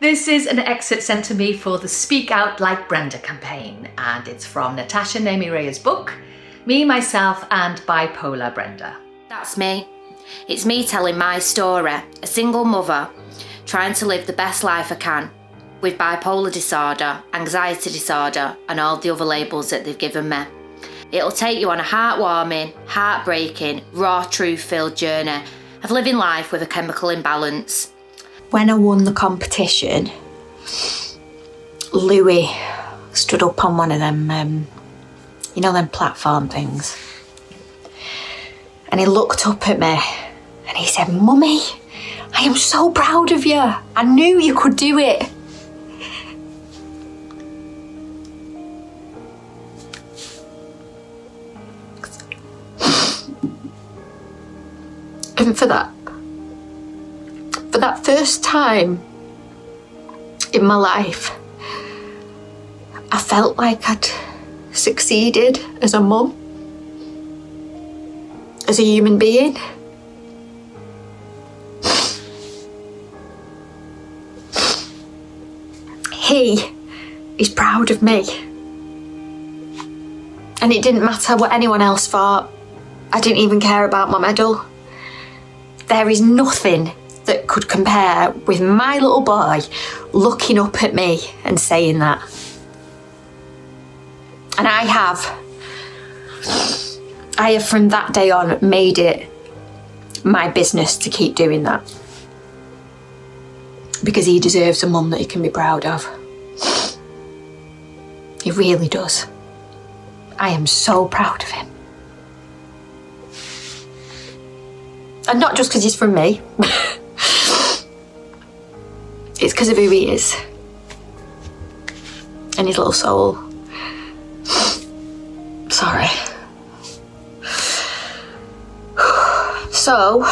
This is an excerpt sent to me for the Speak Out Like Brenda campaign, and it's from Natasha Nemirea's book, Me, Myself and Bipolar Brenda. That's me. It's me telling my story, a single mother trying to live the best life I can with bipolar disorder, anxiety disorder and all the other labels that they've given me. It'll take you on a heartwarming, heartbreaking, raw truth-filled journey of living life with a chemical imbalance. When I won the competition, Louis stood up on one of them, them platform things. And he looked up at me and he said, "Mummy, I am so proud of you. I knew you could do it." And for that first time in my life, I felt like I'd succeeded as a mum, as a human being. He is proud of me. And it didn't matter what anyone else thought. I didn't even care about my medal. There is nothing that could compare with my little boy looking up at me and saying that. And I have from that day on made it my business to keep doing that. Because he deserves a mum that he can be proud of. He really does. I am so proud of him. And not just because he's from me. It's because of who he is. And his little soul. Sorry. So,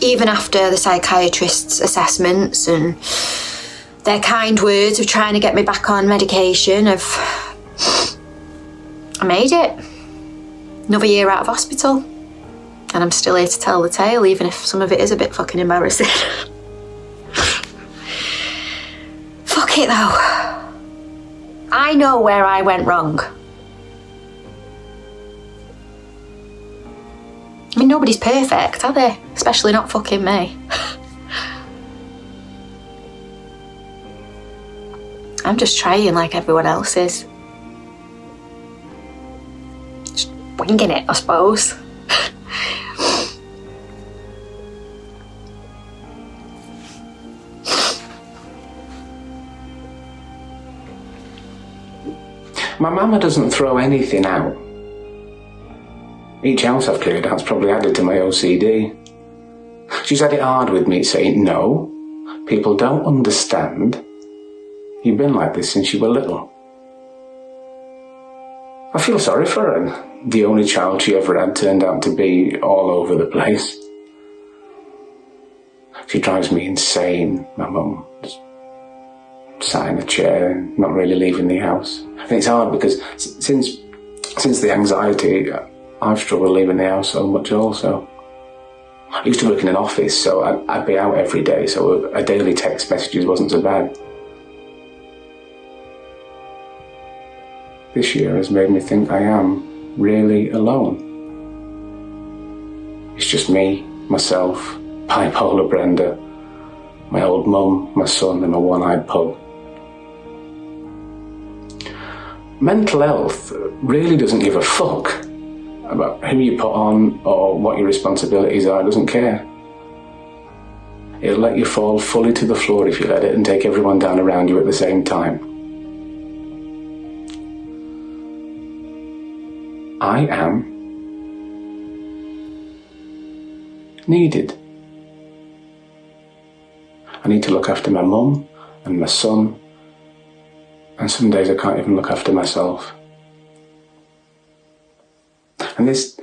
even after the psychiatrist's assessments and their kind words of trying to get me back on medication, I made it. Another year out of hospital. And I'm still here to tell the tale, even if some of it is a bit fucking embarrassing. Fuck it though. I know where I went wrong. I mean, nobody's perfect, are they? Especially not fucking me. I'm just trying like everyone else is. Just winging it, I suppose. My mama doesn't throw anything out. Each house I've cleared out's probably added to my OCD. She's had it hard with me saying, "No, people don't understand. You've been like this since you were little." I feel sorry for her. The only child she ever had turned out to be all over the place. She drives me insane, my mum. Just sat in a chair, not really leaving the house. And it's hard because since the anxiety, I've struggled leaving the house so much also. I used to work in an office, so I'd be out every day, so a daily text messages wasn't so bad. This year has made me think I am really alone. It's just me, myself, bipolar Brenda, my old mum, my son and my one-eyed pug. Mental health really doesn't give a fuck about who you put on or what your responsibilities are. It doesn't care. It'll let you fall fully to the floor if you let it and take everyone down around you at the same time. I am needed. I need to look after my mum and my son, and some days I can't even look after myself. And this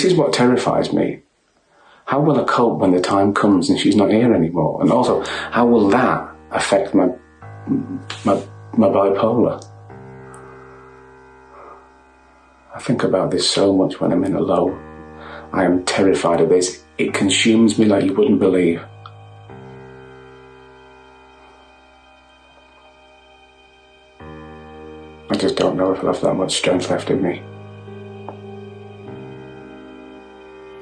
is what terrifies me. How will I cope when the time comes and she's not here anymore? And also, how will that affect my bipolar? I think about this so much when I'm in a low. I am terrified of this. It consumes me like you wouldn't believe. don't know if I'll have that much strength left in me.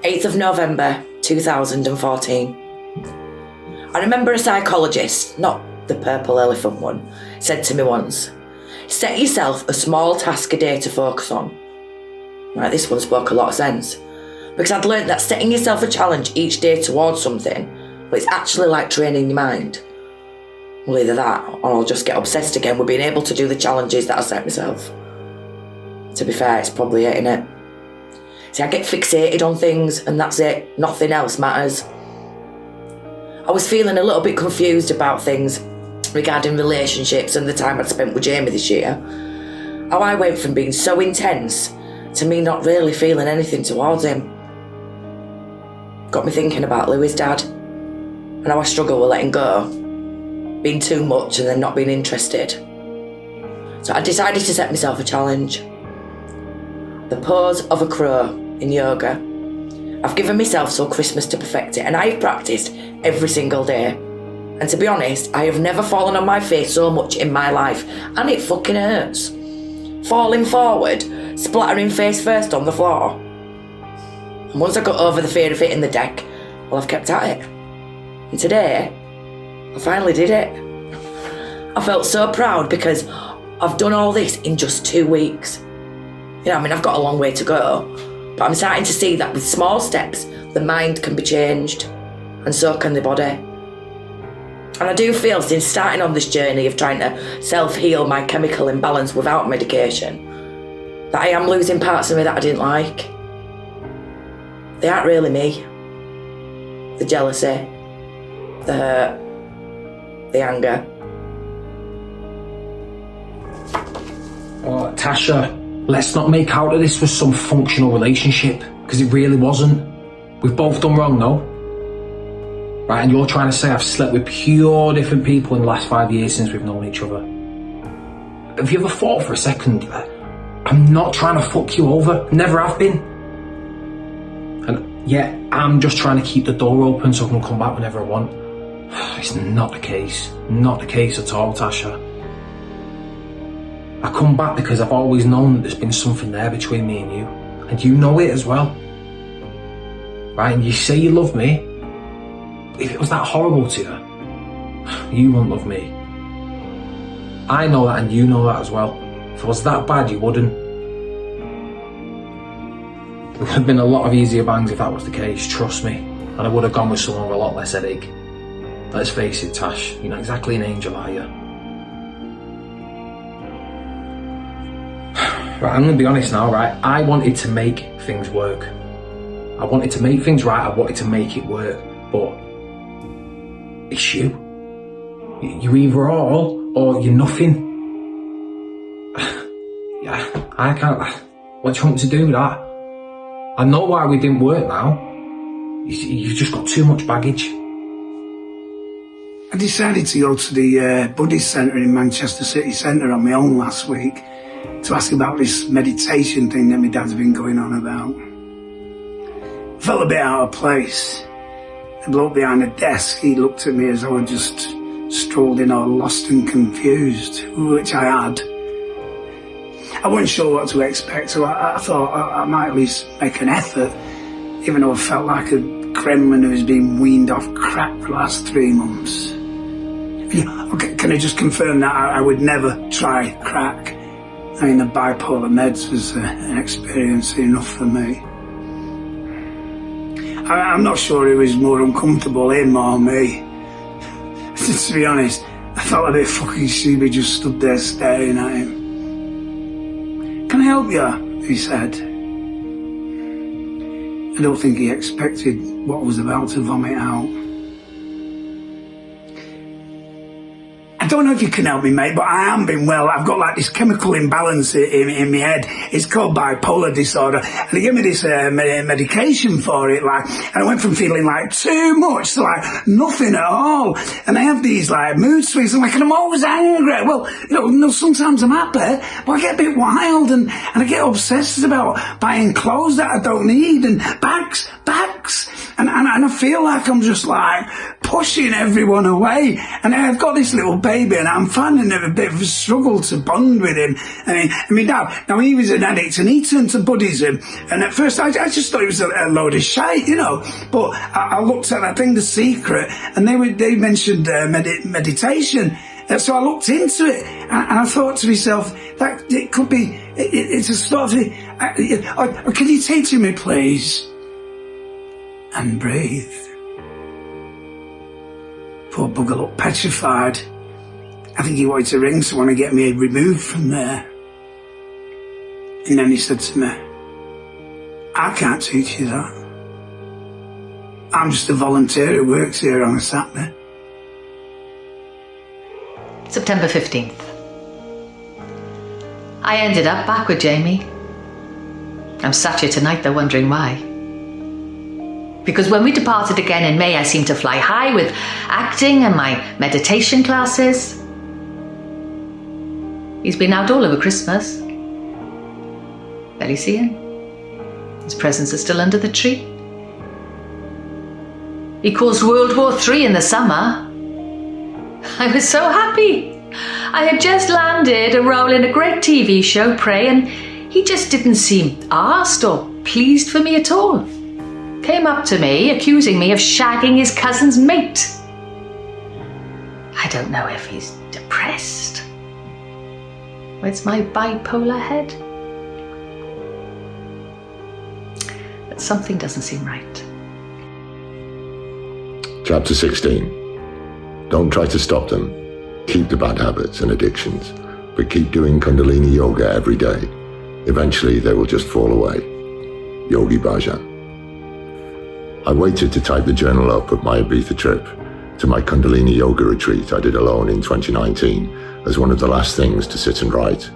8th of November 2014. I remember a psychologist, not the purple elephant one, said to me once, set yourself a small task a day to focus on. Right, this one spoke a lot of sense. Because I'd learnt that setting yourself a challenge each day towards something, well, it's actually like training your mind. Well, either that, or I'll just get obsessed again with being able to do the challenges that I set myself. To be fair, it's probably it, innit? See, I get fixated on things, and that's it. Nothing else matters. I was feeling a little bit confused about things regarding relationships and the time I'd spent with Jamie this year. How I went from being so intense to me not really feeling anything towards him. Got me thinking about Louis' dad, and how I struggle with letting go, being too much and then not being interested. So I decided to set myself a challenge. The pose of a crow in yoga. I've given myself till Christmas to perfect it, and I've practiced every single day. And to be honest, I have never fallen on my face so much in my life, and it fucking hurts. Falling forward, splattering face first on the floor. And once I got over the fear of hitting the deck, well, I've kept at it. And today, I finally did it. I felt so proud because I've done all this in just 2 weeks. You know, I mean, I've got a long way to go, but I'm starting to see that with small steps, the mind can be changed, and so can the body. And I do feel, since starting on this journey of trying to self-heal my chemical imbalance without medication, that I am losing parts of me that I didn't like. They aren't really me. The jealousy, the hurt, the anger. Oh, Tasha, let's not make out that this was some functional relationship, because it really wasn't. We've both done wrong, no? Right, and you're trying to say I've slept with pure different people in the last 5 years since we've known each other. Have you ever thought for a second that I'm not trying to fuck you over? Never have been. And yet, I'm just trying to keep the door open so I can come back whenever I want. It's not the case. Not the case at all, Tasha. I come back because I've always known that there's been something there between me and you. And you know it as well. Right, and you say you love me. If it was that horrible to you, you wouldn't love me. I know that and you know that as well. If it was that bad, you wouldn't. There would have been a lot of easier bangs if that was the case, trust me. And I would have gone with someone with a lot less headache. Let's face it, Tash, you're not exactly an angel, are you? Right, I'm going to be honest now, right? I wanted to make things work. I wanted to make things right, I wanted to make it work. But it's you. You're either all or you're nothing. Yeah, I can't. What do you want me to do with that? I know why we didn't work now. You've just got too much baggage. I decided to go to the Buddhist Centre in Manchester City Centre on my own last week to ask about this meditation thing that my dad's been going on about. I felt a bit out of place. The bloke behind the desk, he looked at me as though I'd just strolled in all lost and confused, which I had. I wasn't sure what to expect, so I thought I might at least make an effort, even though I felt like a gremlin who's been weaned off crack for the last 3 months. Okay, can I just confirm that I would never try crack? I mean, the bipolar meds was an experience enough for me. I'm not sure who was more uncomfortable, him or me. To be honest, I felt a bit fucking stupid just stood there staring at him. Can I help you? He said. I don't think he expected what I was about to vomit out. I don't know if you can help me, mate, but I am being well. I've got like this chemical imbalance in my head. It's called bipolar disorder. And they gave me this medication for it, like, and I went from feeling like too much to like nothing at all. And I have these like mood swings, and I'm always angry. Well, you know, sometimes I'm happy, but I get a bit wild and I get obsessed about buying clothes that I don't need and bags. And I feel like I'm just like pushing everyone away. And I've got this little baby and I'm finding it a bit of a struggle to bond with him. And my dad, now he was an addict and he turned to Buddhism. And at first I just thought it was a load of shite, you know. But I looked at that thing, The Secret, and they mentioned meditation. So I looked into it and I thought to myself, that it could be, it's a sort of, can you teach me please? And breathe. Poor bugger looked petrified. I think he wanted to ring someone and get me removed from there. And then he said to me, I can't teach you that. I'm just a volunteer who works here on a Saturday. September 15th. I ended up back with Jamie. I'm sat here tonight though wondering why. Because when we departed again in May, I seemed to fly high with acting and my meditation classes. He's been out all over Christmas. Barely see him. His presents are still under the tree. He caused World War III in the summer. I was so happy. I had just landed a role in a great TV show, Prey, and he just didn't seem arsed or pleased for me at all. Came up to me, accusing me of shagging his cousin's mate. I don't know if he's depressed. Or it's my bipolar head. But something doesn't seem right. Chapter 16. Don't try to stop them. Keep the bad habits and addictions, but keep doing Kundalini Yoga every day. Eventually, they will just fall away. Yogi Bhajan. I waited to type the journal up of my Ibiza trip to my Kundalini Yoga retreat I did alone in 2019 as one of the last things to sit and write.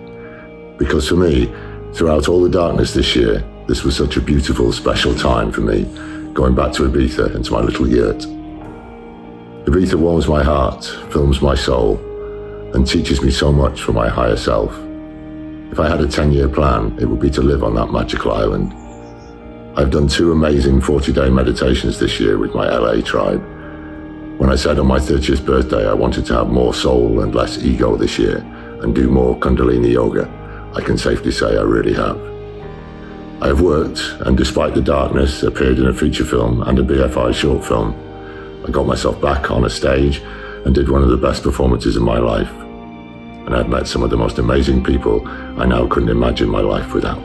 Because for me, throughout all the darkness this year, this was such a beautiful, special time for me, going back to Ibiza and to my little yurt. Ibiza warms my heart, fills my soul, and teaches me so much for my higher self. If I had a 10-year plan, it would be to live on that magical island. I've done 2 amazing 40-day meditations this year with my LA tribe. When I said on my 30th birthday I wanted to have more soul and less ego this year and do more Kundalini Yoga, I can safely say I really have. I have worked, and despite the darkness, appeared in a feature film and a BFI short film. I got myself back on a stage and did one of the best performances of my life. And I've met some of the most amazing people I now couldn't imagine my life without.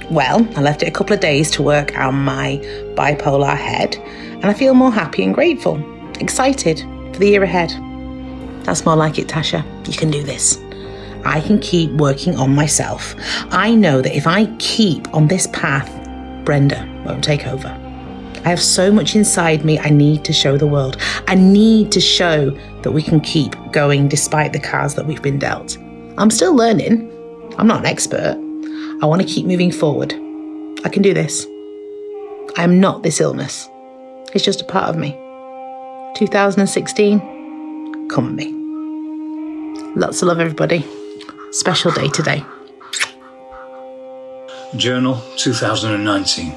Well, I left it a couple of days to work on my bipolar head, and I feel more happy and grateful, excited for the year ahead. That's more like it, Tasha. You can do this. I can keep working on myself. I know that if I keep on this path, Brenda won't take over. I have so much inside me I need to show the world. I need to show that we can keep going despite the cards that we've been dealt. I'm still learning. I'm not an expert. I want to keep moving forward. I can do this. I am not this illness. It's just a part of me. 2016, come at me. Lots of love, everybody. Special day today. Journal 2019.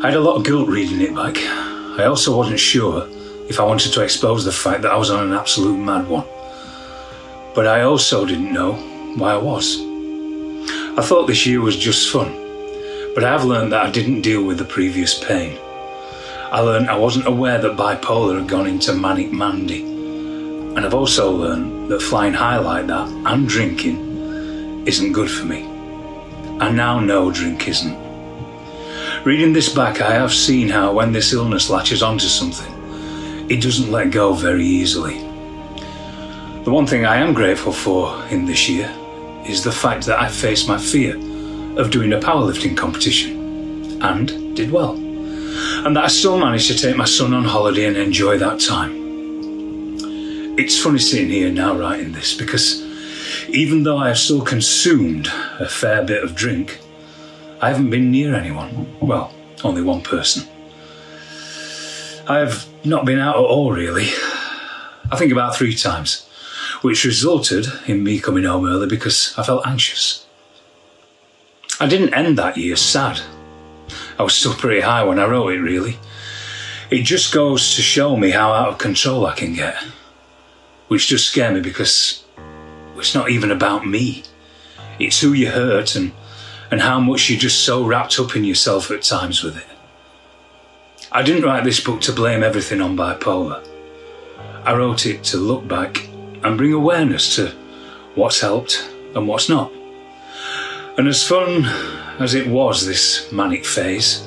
I had a lot of guilt reading it back. I also wasn't sure if I wanted to expose the fact that I was on an absolute mad one. But I also didn't know why I was. I thought this year was just fun, but I have learned that I didn't deal with the previous pain. I learned I wasn't aware that bipolar had gone into manic Mandy. And I've also learned that flying high like that and drinking isn't good for me. I now know drink isn't. Reading this back, I have seen how when this illness latches onto something, it doesn't let go very easily. The one thing I am grateful for in this year is the fact that I faced my fear of doing a powerlifting competition and did well. And that I still managed to take my son on holiday and enjoy that time. It's funny sitting here now writing this because even though I have still consumed a fair bit of drink, I haven't been near anyone. Well, only one person. I have not been out at all, really. I think about 3 times, which resulted in me coming home early because I felt anxious. I didn't end that year sad. I was still pretty high when I wrote it, really. It just goes to show me how out of control I can get. Which does scare me because it's not even about me. It's who you hurt and how much you're just so wrapped up in yourself at times with it. I didn't write this book to blame everything on bipolar. I wrote it to look back and bring awareness to what's helped and what's not. And as fun as it was, this manic phase,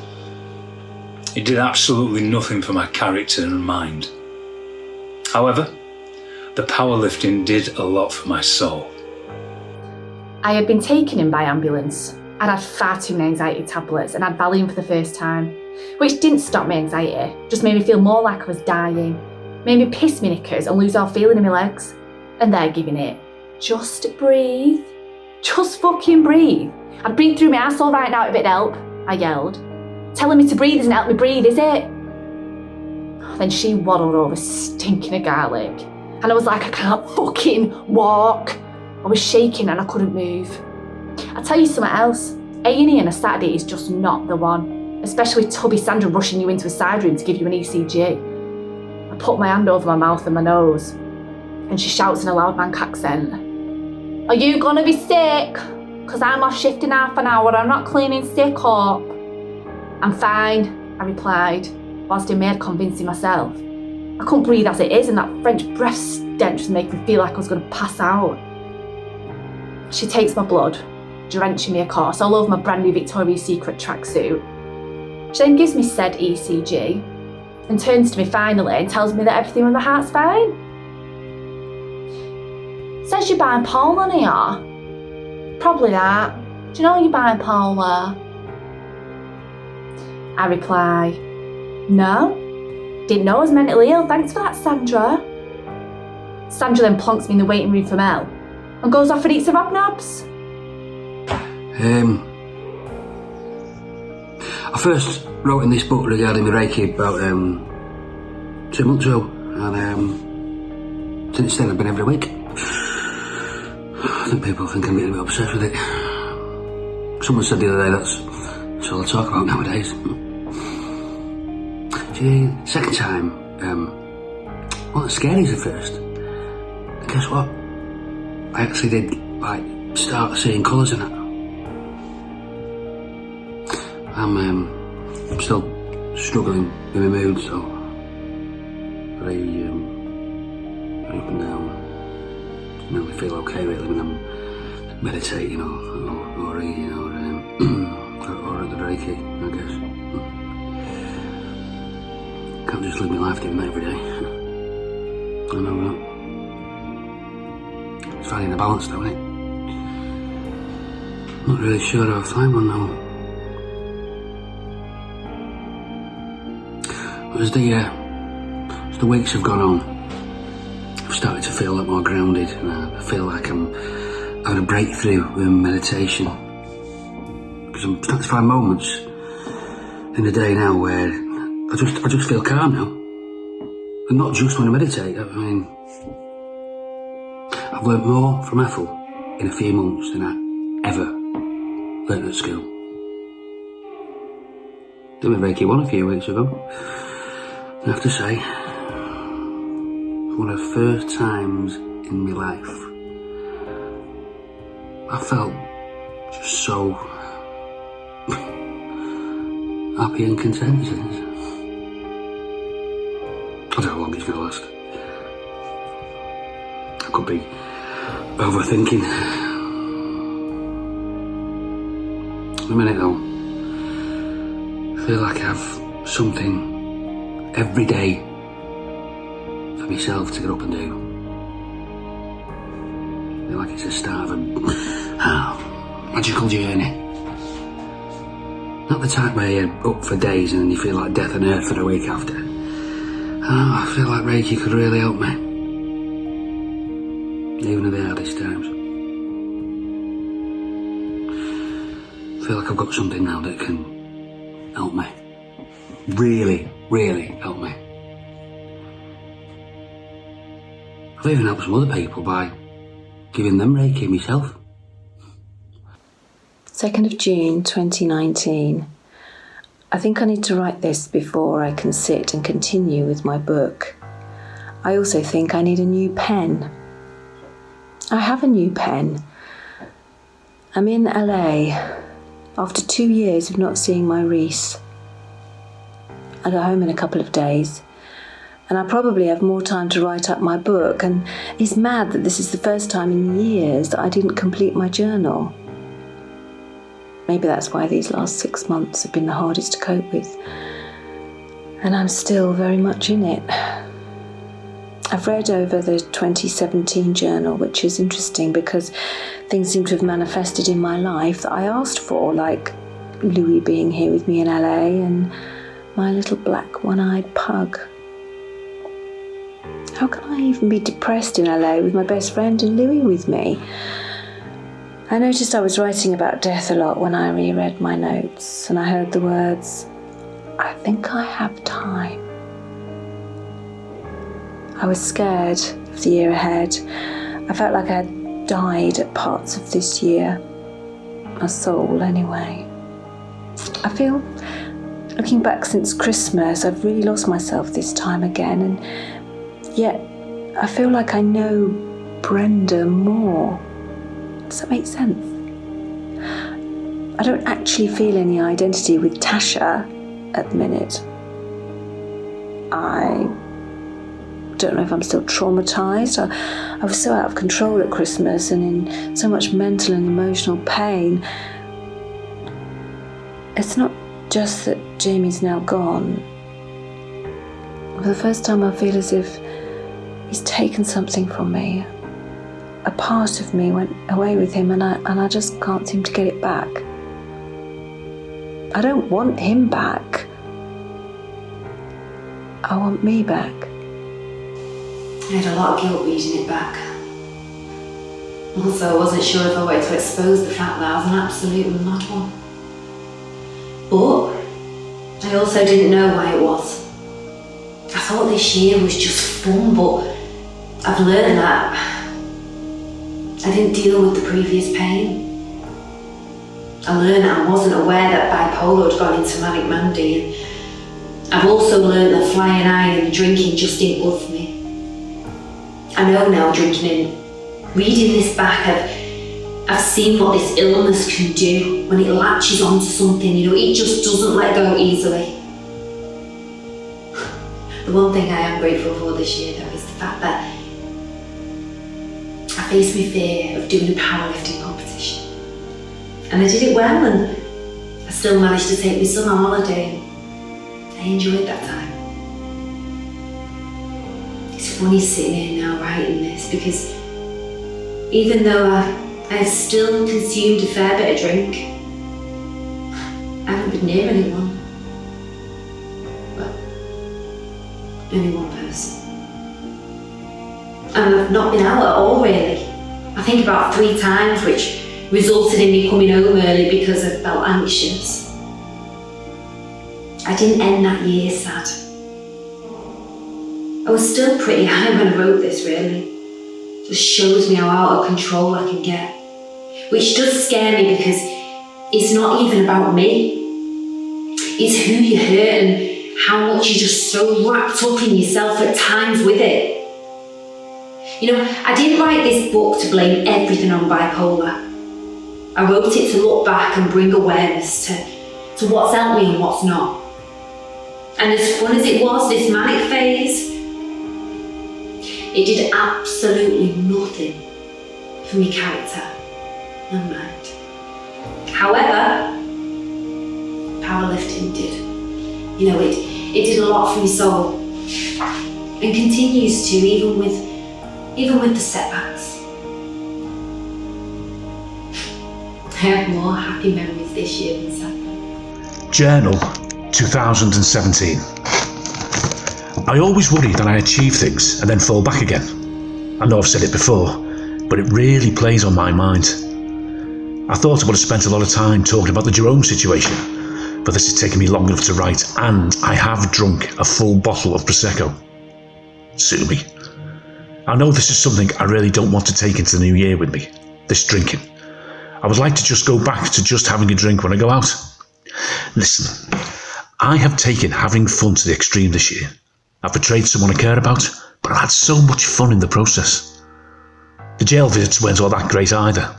it did absolutely nothing for my character and mind. However, the powerlifting did a lot for my soul. I had been taken in by ambulance. I'd had far too many anxiety tablets and had Valium for the first time, which didn't stop my anxiety, just made me feel more like I was dying, made me piss me knickers and lose all feeling in my legs. And they're giving it, just breathe, just fucking breathe. I'd breathe through my asshole right now if it'd help, I yelled. Telling me to breathe isn't help me breathe, is it? Then she waddled over stinking of garlic. And I was like, I can't fucking walk. I was shaking and I couldn't move. I'll tell you something else. A&E on a Saturday is just not the one. Especially with tubby Sandra rushing you into a side room to give you an ECG. I put my hand over my mouth and my nose. And she shouts in a loud bank accent. Are you gonna be sick? Because I'm off shift in half an hour. I'm not cleaning sick up. I'm fine, I replied, whilst in bed convincing myself. I couldn't breathe as it is, and that French breath stench was making me feel like I was going to pass out. She takes my blood, drenching me of course all over my brand new Victoria's Secret tracksuit. She then gives me said ECG and turns to me finally and tells me that everything with my heart's fine. Says you're bipolar here. Probably that. Do you know you're bipolar? I reply, no. Didn't know I was mentally ill, thanks for that, Sandra. Sandra then plonks me in the waiting room for Mel and goes off and eats the rock knobs. I first wrote in this book regarding my Reiki about 2 months ago, and since then I've been every week. I think people think I'm getting a bit obsessed with it. Someone said the other day that's all I talk about nowadays. The second time, wasn't scary as the first. And guess what? I actually did start seeing colours in it. I'm still struggling with my mood, so very up and down. Doesn't make me feel okay really when I'm meditating or reading or at the Reiki, I guess. Can't just live my life doing that every day. I know that. It's finding a balance though, isn't it? Not really sure how I find one now. As the weeks have gone on, I've started to feel a lot more grounded, and I feel like I'm having a breakthrough with meditation. Because I'm starting to find moments in the day now where I just feel calm now. And not just when I meditate. I mean, I've learnt more from Ethel in a few months than I ever learnt at school. Did my Reiki 1 a few weeks ago. I have to say, one of the first times in my life, I felt just so happy and content since. I don't know how long it's going to last. I could be overthinking. In a minute though, I feel like I have something every day for myself to get up and do. I feel like it's the start of a magical journey. Not the type where you're up for days and then you feel like death on earth for a week after. I feel like Reiki could really help me, even at the hardest times. I feel like I've got something now that can help me. Really, really help me. I've even helped some other people by giving them Reiki myself. 2nd of June 2019. I think I need to write this before I can sit and continue with my book. I also think I need a new pen. I have a new pen. I'm in LA after 2 years of not seeing my Reese. I go home in a couple of days, and I probably have more time to write up my book, and it's mad that this is the first time in years that I didn't complete my journal. Maybe that's why these last 6 months have been the hardest to cope with, and I'm still very much in it. I've read over the 2017 journal, which is interesting because things seem to have manifested in my life that I asked for, like Louis being here with me in LA and my little black one-eyed pug. How can I even be depressed in LA with my best friend and Louis with me? I noticed I was writing about death a lot when I reread my notes, and I heard the words, "I think I have time." I was scared of the year ahead. I felt like I had died at parts of this year. My soul, anyway. I feel, looking back since Christmas, I've really lost myself this time again, and yet I feel like I know Brenda more. Does that make sense? I don't actually feel any identity with Tasha at the minute. I don't know if I'm still traumatised. I was so out of control at Christmas and in so much mental and emotional pain. It's not just that Jamie's now gone. For the first time I feel as if he's taken something from me. A part of me went away with him, and I just can't seem to get it back. I don't want him back. I want me back. I had a lot of guilt reading it back. Also, I wasn't sure if I wanted to expose the fact that I was an absolute mad one. But I also didn't know why it was. I thought this year was just fun, but I've learned that I didn't deal with the previous pain. I learned I wasn't aware that bipolar had gone into manic Mandy, and I've also learned that flying high and drinking just ain't good for me. I know now, drinking and reading this back, I've seen what this illness can do when it latches onto something, it just doesn't let go easily. The one thing I am grateful for this year though is the fact that I faced my fear of doing a powerlifting competition. And I did it well, and I still managed to take my son on holiday, and I enjoyed that time. It's funny sitting here now writing this, because even though I have still consumed a fair bit of drink, I haven't been near anyone. Well, only one person. And I've not been out at all, really. I think about 3 times, which resulted in me coming home early because I felt anxious. I didn't end that year sad. I was still pretty high when I wrote this, really. Just shows me how out of control I can get. Which does scare me, because it's not even about me. It's who you hurt and how much you're just so wrapped up in yourself at times with it. I didn't write this book to blame everything on bipolar. I wrote it to look back and bring awareness to what's helped me and what's not. And as fun as it was, this manic phase, it did absolutely nothing for me character and mind. However, powerlifting did. It did a lot for my soul, and continues to, even with the setbacks. I have more happy memories this year than sad. Journal 2017. I always worry that I achieve things and then fall back again. I know I've said it before, but it really plays on my mind. I thought I would have spent a lot of time talking about the Jerome situation, but this has taken me long enough to write, and I have drunk a full bottle of Prosecco. Sue me. I know this is something I really don't want to take into the new year with me, this drinking. I would like to just go back to just having a drink when I go out. Listen, I have taken having fun to the extreme this year. I've betrayed someone I care about, but I've had so much fun in the process. The jail visits weren't all that great either.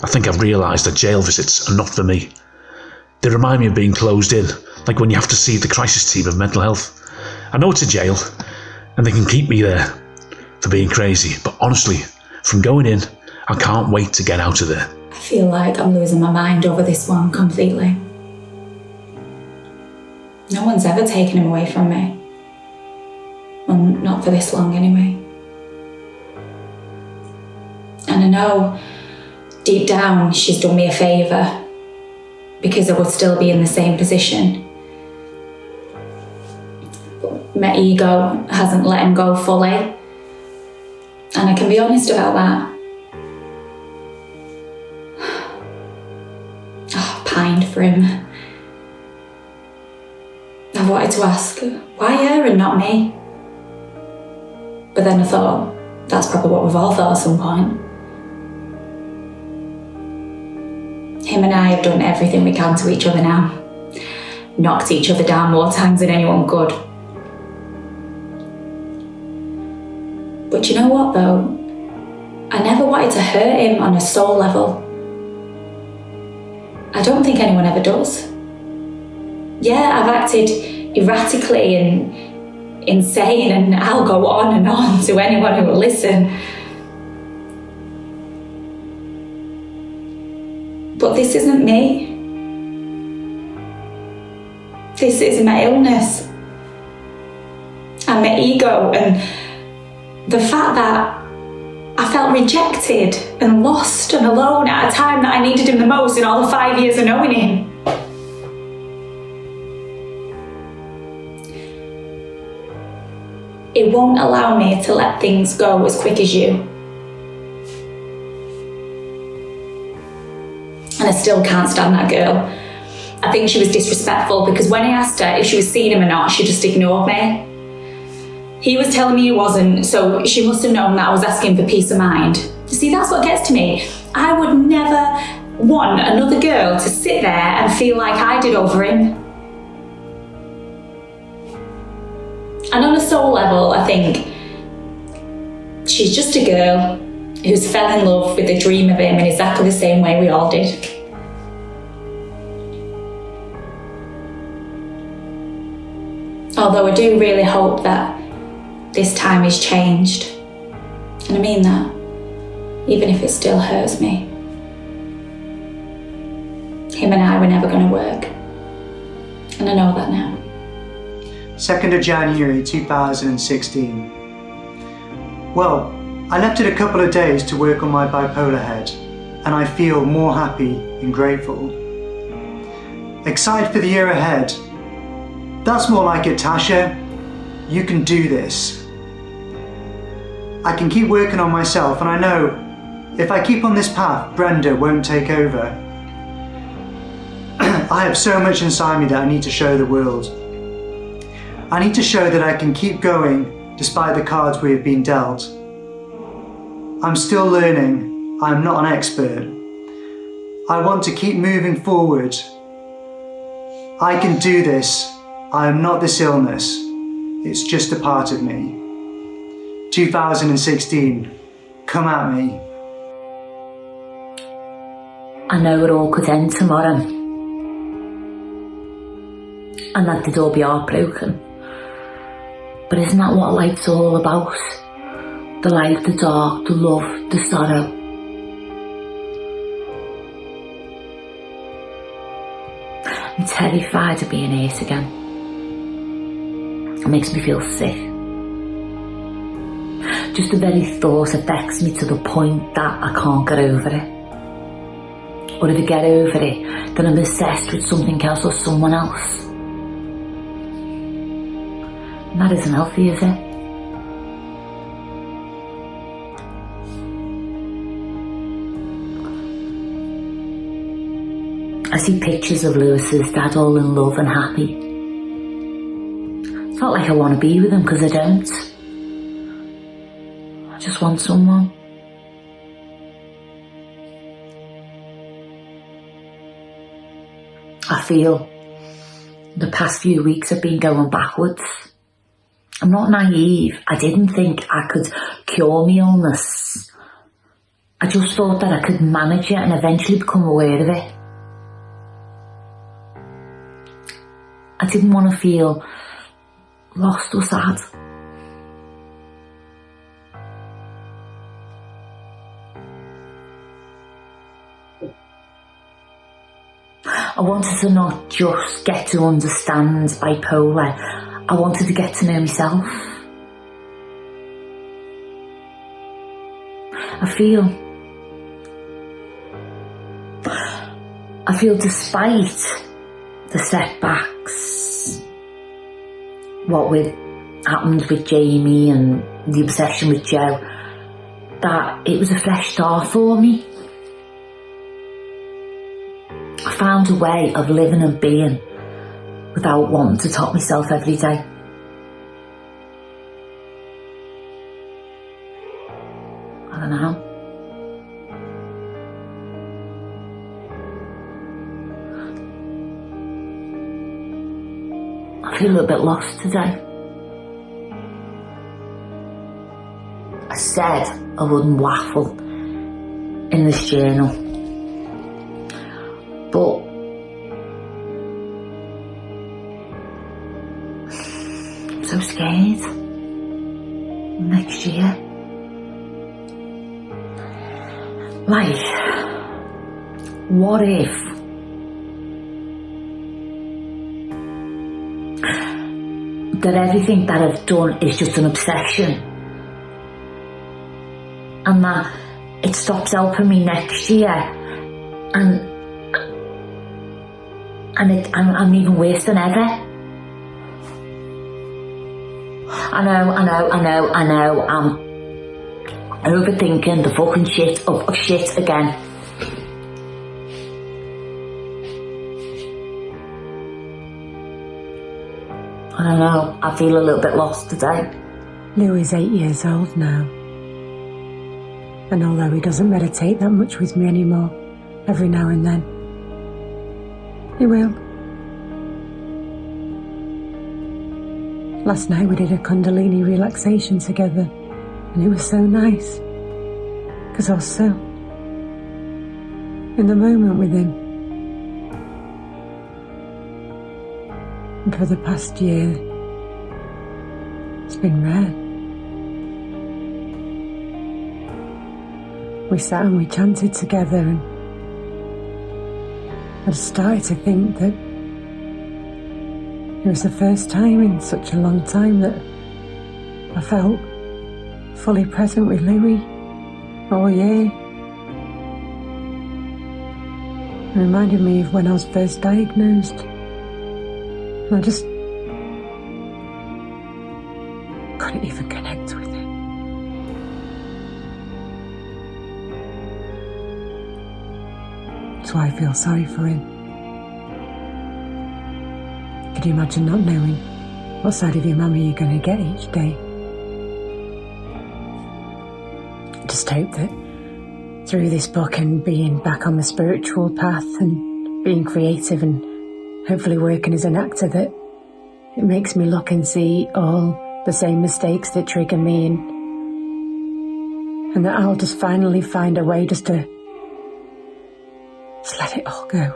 I think I've realised that jail visits are not for me. They remind me of being closed in, like when you have to see the crisis team of mental health. I know it's a jail, and they can keep me there for being crazy, but honestly, from going in, I can't wait to get out of there. I feel like I'm losing my mind over this one completely. No one's ever taken him away from me. Well, not for this long anyway. And I know, deep down, she's done me a favour, because I would still be in the same position. But my ego hasn't let him go fully. And I can be honest about that. Oh, I pined for him. I wanted to ask, why her and not me? But then I thought, that's probably what we've all thought at some point. Him and I have done everything we can to each other now. Knocked each other down more times than anyone could. But you know what though? I never wanted to hurt him on a soul level. I don't think anyone ever does. Yeah, I've acted erratically and insane, and I'll go on and on to anyone who will listen. But this isn't me. This is my illness and my ego and the fact that I felt rejected and lost and alone at a time that I needed him the most in all the 5 years of knowing him. It won't allow me to let things go as quick as you. And I still can't stand that girl. I think she was disrespectful because when I asked her if she was seeing him or not, she just ignored me. He was telling me he wasn't, so she must have known that I was asking for peace of mind. See, that's what gets to me. I would never want another girl to sit there and feel like I did over him. And on a soul level, I think she's just a girl who's fell in love with the dream of him in exactly the same way we all did. Although I do really hope that this time is changed. And I mean that, even if it still hurts me. Him and I were never going to work. And I know that now. 2nd of January 2016. Well, I left it a couple of days to work on my bipolar head, and I feel more happy and grateful. Excited for the year ahead. That's more like it, Tasha. You can do this. I can keep working on myself, and I know if I keep on this path, Brenda won't take over. I have so much inside me that I need to show the world. I need to show that I can keep going despite the cards we have been dealt. I'm still learning. I'm not an expert. I want to keep moving forward. I can do this. I am not this illness. It's just a part of me. 2016, come at me. I know it all could end tomorrow. And that they'd all be heartbroken. But isn't that what life's all about? The light, the dark, the love, the sorrow. I'm terrified of being hurt again. It makes me feel sick. Just the very thought affects me to the point that I can't get over it. Or if I get over it, then I'm obsessed with something else or someone else. And that isn't healthy, is it? I see pictures of Lewis's dad all in love and happy. It's not like I want to be with him because I don't. I just want someone. I feel The past few weeks have been going backwards. I'm not naive. I didn't think I could cure my illness. I just thought that I could manage it and eventually become aware of it. I didn't want to feel lost or sad. I wanted to not just get to understand bipolar, I wanted to get to know myself. I feel despite the setbacks, what happened with Jamie and the obsession with Joe, that it was a fresh start for me. I found a way of living and being without wanting to top myself every day. I don't know. I feel a little bit lost today. I said I wouldn't waffle in this journal, but I'm so scared. Next year, like, what if that everything that I've done is just an obsession, and that it stops helping me next year, and I'm even worse than ever. I know, I'm overthinking the fucking shit of shit again. I don't know, I feel a little bit lost today. Lou is 8 years old now. And although he doesn't meditate that much with me anymore, every now and then, he will. Last night we did a Kundalini relaxation together, and it was so nice, because I was so in the moment with him. And for the past year, it's been rare. We sat and we chanted together, and I started to think that it was the first time in such a long time that I felt fully present with Louis all year. It reminded me of when I was first diagnosed. And I just couldn't even connect with it. So I feel sorry for him. Could you imagine not knowing what side of your mummy you're going to get each day? I just hope that through this book and being back on the spiritual path and being creative and hopefully working as an actor, that it makes me look and see all the same mistakes that trigger me, and that I'll just finally find a way just to let it all go.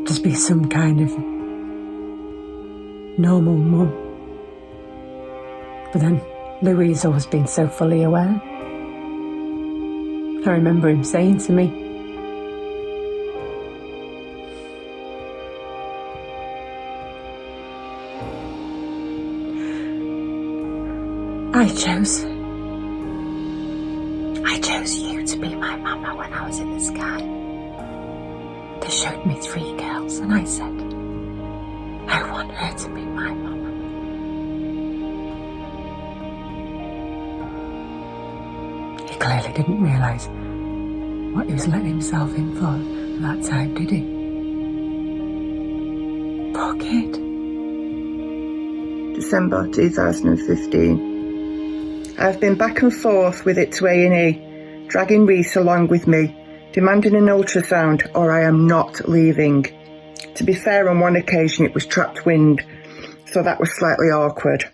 Just be some kind of normal mum. But then Louis has always been so fully aware. I remember him saying to me, I chose you to be my mama when I was in the sky. They showed me 3 girls, and I said, I want her to be my mama. He clearly didn't realise what he was letting himself in for at that time, did he? Poor kid. December 2015. I've been back and forth with it to A&E, dragging Reese along with me demanding an ultrasound or I am not leaving. To be fair, on one occasion it was trapped wind, so that was slightly awkward.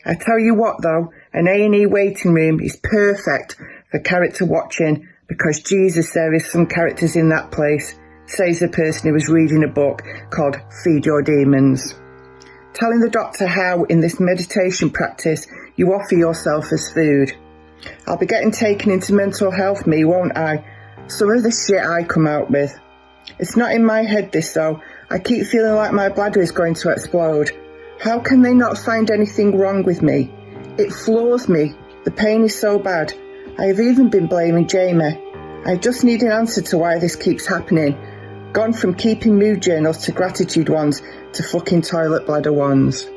I tell you what though, an A&E waiting room is perfect for character watching because Jesus, there is some characters in that place, says the person who was reading a book called Feed Your Demons. Telling the doctor how in this meditation practice you offer yourself as food. I'll be getting taken into mental health, me, won't I? Some of the shit I come out with. It's not in my head this though. I keep feeling like my bladder is going to explode. How can they not find anything wrong with me? It floors me. The pain is so bad. I have even been blaming Jamie. I just need an answer to why this keeps happening. Gone from keeping mood journals to gratitude ones to fucking toilet bladder ones.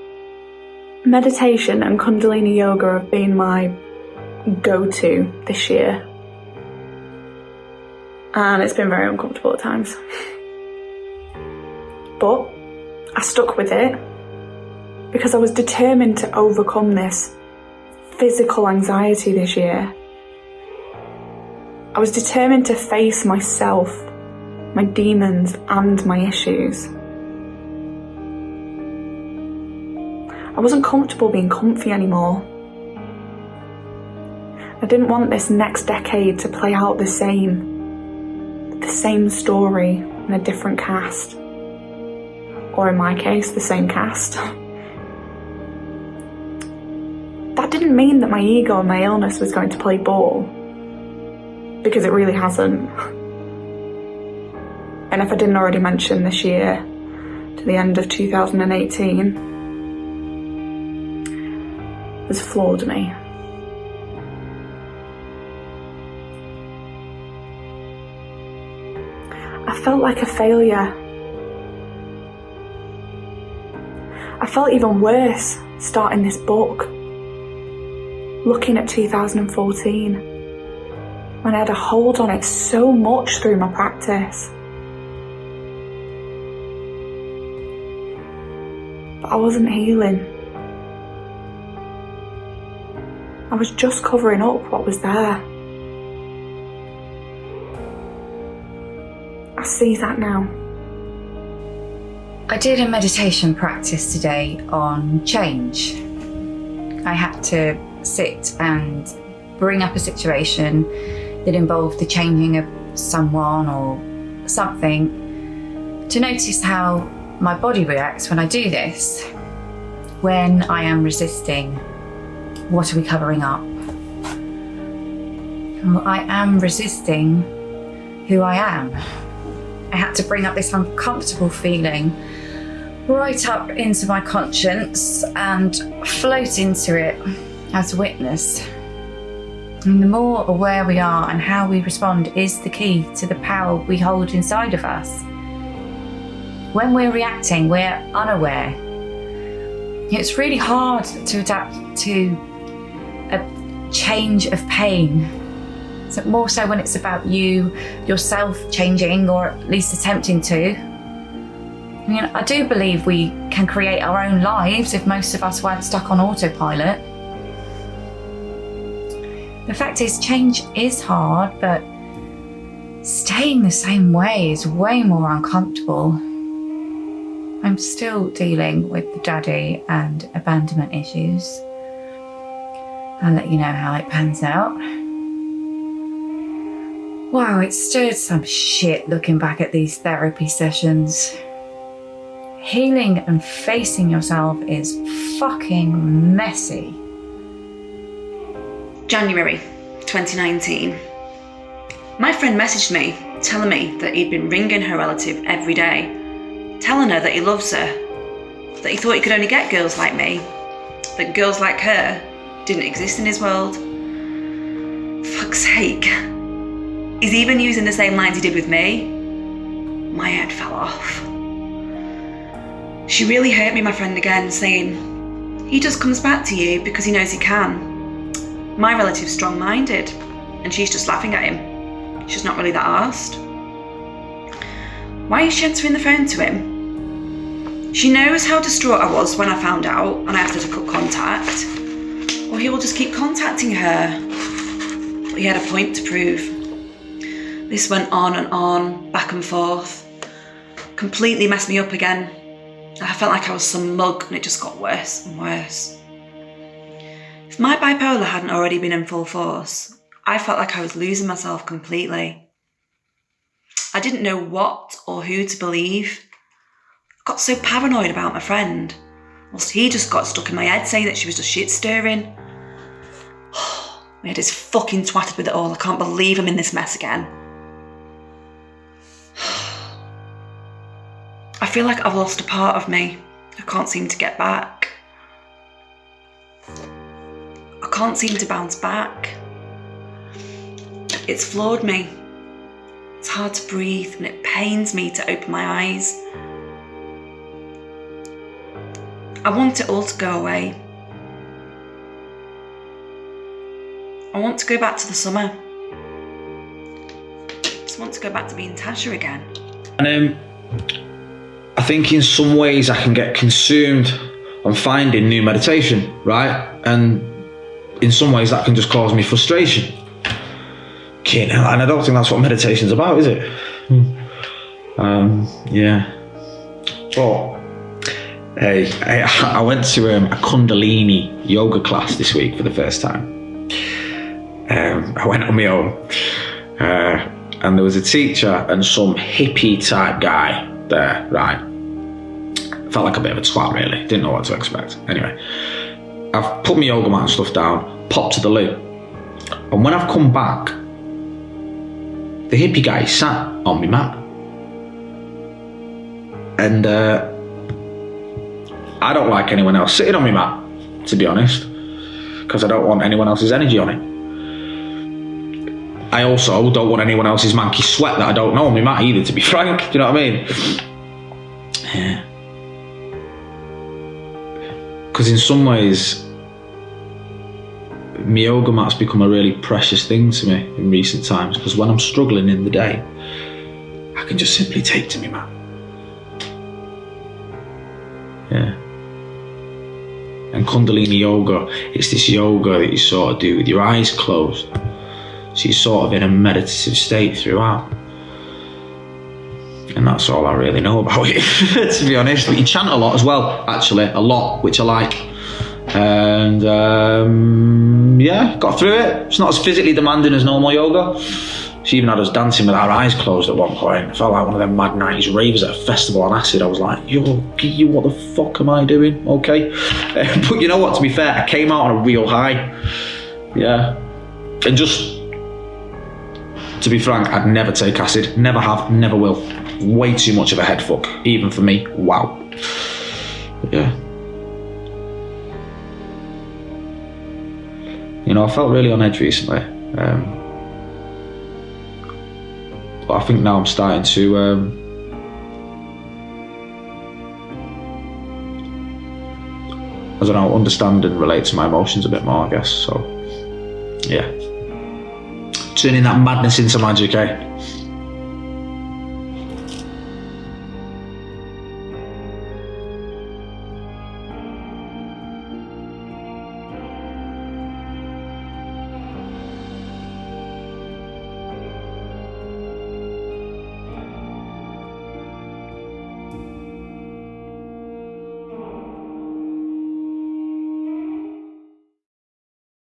Meditation and Kundalini Yoga have been my go-to this year. And it's been very uncomfortable at times. But I stuck with it because I was determined to overcome this physical anxiety this year. I was determined to face myself, my demons and my issues. I wasn't comfortable being comfy anymore. I didn't want this next decade to play out the same story in a different cast. Or in my case, the same cast. That didn't mean that my ego and my illness was going to play ball. Because it really hasn't. And if I didn't already mention this year, to the end of 2018, has floored me. I felt like a failure. I felt even worse starting this book, looking at 2014, when I had a hold on it so much through my practice. But I wasn't healing. I was just covering up what was there. I see that now. I did a meditation practice today on change. I had to sit and bring up a situation that involved the changing of someone or something to notice how my body reacts when I do this. When I am resisting, what are we covering up? Well, I am resisting who I am. I had to bring up this uncomfortable feeling right up into my conscience and float into it as a witness. And the more aware we are and how we respond is the key to the power we hold inside of us. When we're reacting, we're unaware. It's really hard to adapt to a change of pain. So more so when it's about yourself changing, or at least attempting to. I mean, I do believe we can create our own lives if most of us weren't stuck on autopilot. The fact is, change is hard, but staying the same way is way more uncomfortable. I'm still dealing with the daddy and abandonment issues. I'll let you know how it pans out. Wow, it stirred some shit looking back at these therapy sessions. Healing and facing yourself is fucking messy. January 2019. My friend messaged me telling me that he'd been ringing her relative every day, telling her that he loves her, that he thought he could only get girls like me, that girls like her didn't exist in his world. Fuck's sake. He's even using the same lines he did with me. My head fell off. She really hurt me, my friend, again, saying, he just comes back to you because he knows he can. My relative's strong-minded, and she's just laughing at him. She's not really that arsed. Why is she answering the phone to him? She knows how distraught I was when I found out, and I asked her to cut contact. Or he will just keep contacting her. But he had a point to prove. This went on and on, back and forth. Completely messed me up again. I felt like I was some mug and it just got worse and worse. If my bipolar hadn't already been in full force, I felt like I was losing myself completely. I didn't know what or who to believe. I got so paranoid about my friend, whilst he just got stuck in my head saying that she was just shit stirring. My head is fucking twatted with it all. I can't believe I'm in this mess again. I feel like I've lost a part of me. I can't seem to get back. I can't seem to bounce back. It's floored me. It's hard to breathe and it pains me to open my eyes. I want it all to go away. I want to go back to the summer. I just want to go back to being Tasha again. And I think in some ways I can get consumed on finding new meditation, right? And in some ways that can just cause me frustration. And I don't think that's what meditation's about, is it? Yeah. But hey, I went to a Kundalini yoga class this week for the first time. I went on my own, and there was a teacher and some hippie type guy there, right? Felt like a bit of a twat, really. Didn't know what to expect. Anyway, I've put my yoga mat and stuff down, popped to the loo, and when I've come back, the hippie guy sat on my mat, and I don't like anyone else sitting on my mat, to be honest, because I don't want anyone else's energy on it. I also don't want anyone else's manky sweat that I don't know on my mat either, to be frank. Do you know what I mean? Yeah. Because in some ways, my yoga mat's become a really precious thing to me in recent times, because when I'm struggling in the day, I can just simply take to my mat. Yeah. And Kundalini yoga, it's this yoga that you sort of do with your eyes closed. So you're sort of in a meditative state throughout. And that's all I really know about it, to be honest. But you chant a lot as well, actually, a lot, which I like. And yeah, got through it. It's not as physically demanding as normal yoga. She even had us dancing with our eyes closed at one point. I felt like one of them mad 90s ravers at a festival on acid. I was like, yo, what the fuck am I doing? Okay. But you know what, to be fair, I came out on a real high. Yeah. And just, to be frank, I'd never take acid. Never have, never will. Way too much of a head fuck, even for me. Wow. But yeah. You know, I felt really on edge recently. But I think now I'm starting to I don't know, understand and relate to my emotions a bit more, I guess. So yeah, turning that madness into magic, eh?